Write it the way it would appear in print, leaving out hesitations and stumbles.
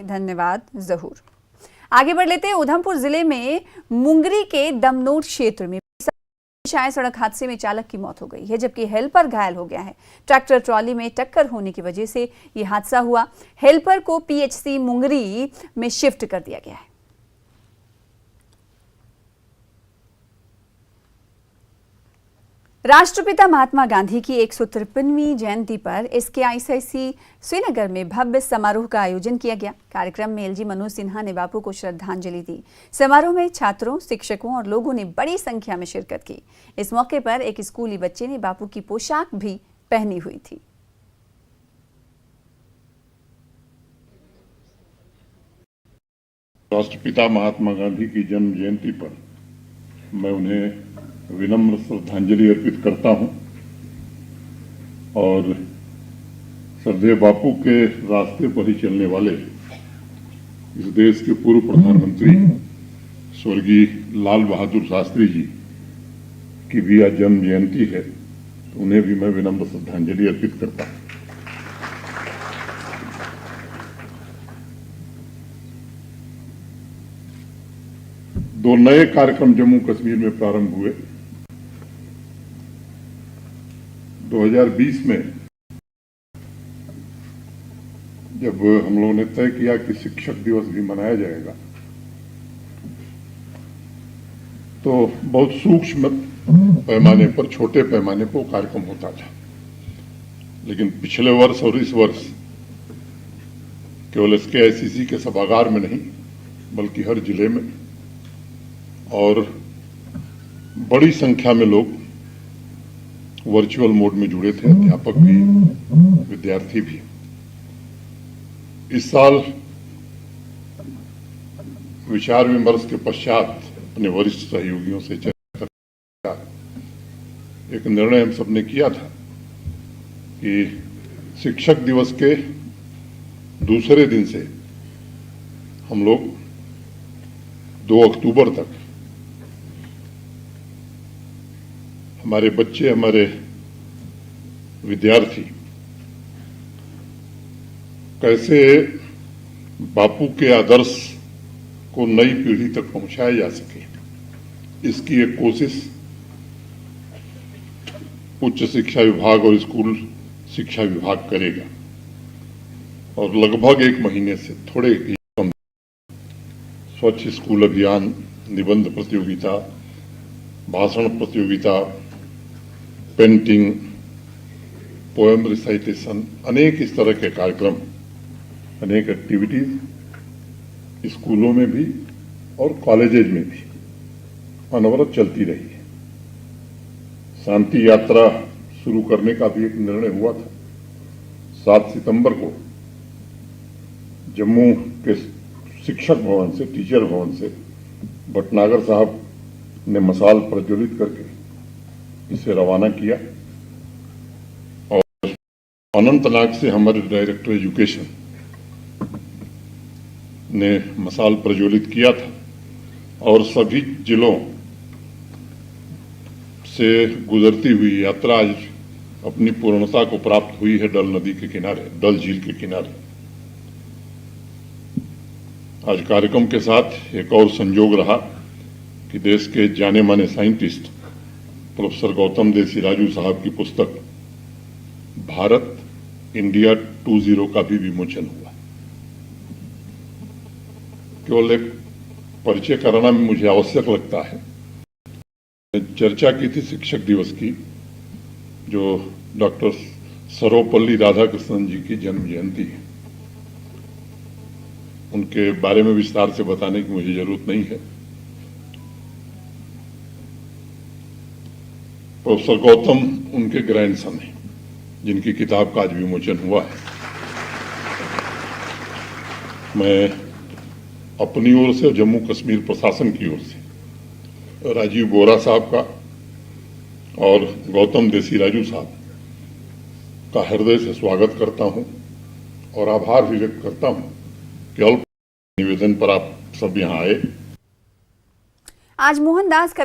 धन्यवाद जहूर। आगे बढ़ लेते हैं। उधमपुर जिले में मुंगरी के दमनोट क्षेत्र में आए सड़क हादसे में चालक की मौत हो गई है, जबकि हेल्पर घायल हो गया है। ट्रैक्टर ट्रॉली में टक्कर होने की वजह से यह हादसा हुआ। हेल्पर को पीएचसी मुंगरी में शिफ्ट कर दिया गया है। राष्ट्रपिता महात्मा गांधी की 153वीं जयंती पर SKICC श्रीनगर में भव्य समारोह का आयोजन किया गया। कार्यक्रम में LG मनोज सिन्हा ने बापू को श्रद्धांजलि दी। समारोह में छात्रों, शिक्षकों और लोगों ने बड़ी संख्या में शिरकत की। इस मौके पर एक स्कूली बच्चे ने बापू की पोशाक भी पहनी हुई थी। राष्ट्रपिता महात्मा गांधी की जन्म जयंती पर मैं उन्हें विनम्र श्रद्धांजलि अर्पित करता हूं और श्रद्धेय बापू के रास्ते पर ही चलने वाले इस देश के पूर्व प्रधानमंत्री स्वर्गीय लाल बहादुर शास्त्री जी की भी आज जन्म जयंती है, तो उन्हें भी मैं विनम्र श्रद्धांजलि अर्पित करता हूं। दो नए कार्यक्रम जम्मू कश्मीर में प्रारंभ हुए। 2020 में जब हम लोगों ने तय किया कि शिक्षक दिवस भी मनाया जाएगा, तो बहुत सूक्ष्म पैमाने पर, छोटे पैमाने पर कार्यक्रम होता था। लेकिन पिछले वर्ष और इस वर्ष केवल SKICC के सभागार में नहीं, बल्कि हर जिले में और बड़ी संख्या में लोग वर्चुअल मोड में जुड़े थे, अध्यापक भी, विद्यार्थी भी। इस साल विचार विमर्श के पश्चात अपने वरिष्ठ सहयोगियों से चर्चा कर एक निर्णय हम सबने किया था कि शिक्षक दिवस के दूसरे दिन से हम लोग 2 अक्टूबर तक हमारे बच्चे, हमारे विद्यार्थी कैसे बापू के आदर्श को नई पीढ़ी तक पहुंचाया जा सके, इसकी एक कोशिश उच्च शिक्षा विभाग और स्कूल शिक्षा विभाग करेगा। और लगभग 1 महीने से थोड़े कम स्वच्छ स्कूल अभियान, निबंध प्रतियोगिता, भाषण प्रतियोगिता, पेंटिंग, पोएम रिसाइटेशन, अनेक इस तरह के कार्यक्रम, अनेक एक्टिविटीज स्कूलों में भी और कॉलेजेज में भी अनवरत चलती रही है। शांति यात्रा शुरू करने का भी एक निर्णय हुआ था। 7 सितंबर को जम्मू के शिक्षक भवन से, टीचर भवन से भटनागर साहब ने मशाल प्रज्वलित करके इसे रवाना किया और अनंतनाग से हमारे डायरेक्टर एजुकेशन ने मशाल प्रज्वलित किया था और सभी जिलों से गुजरती हुई यात्रा आज अपनी पूर्णता को प्राप्त हुई है डल नदी के किनारे, डल झील के किनारे। आज कार्यक्रम के साथ एक और संयोग रहा कि देश के जाने माने साइंटिस्ट प्रोफेसर गौतम देसीराजू साहब की पुस्तक भारत इंडिया 2.0 का भी विमोचन हुआ। केवल एक परिचय कराना भी मुझे आवश्यक लगता है। चर्चा की थी शिक्षक दिवस की, जो डॉक्टर सर्वपल्ली राधाकृष्णन जी की जन्म जयंती है। उनके बारे में विस्तार से बताने की मुझे जरूरत नहीं है। प्रोफेसर गौतम उनके ग्रैंडसन हैं, जिनकी किताब का आज विमोचन हुआ है। मैं अपनी ओर से, जम्मू कश्मीर प्रशासन की ओर से राजीव बोरा साहब का और गौतम देसीराजू साहब का हृदय से स्वागत करता हूं और आभार भी व्यक्त करता हूं कि अल्प निवेदन पर आप सब यहां आए। आज मोहनदास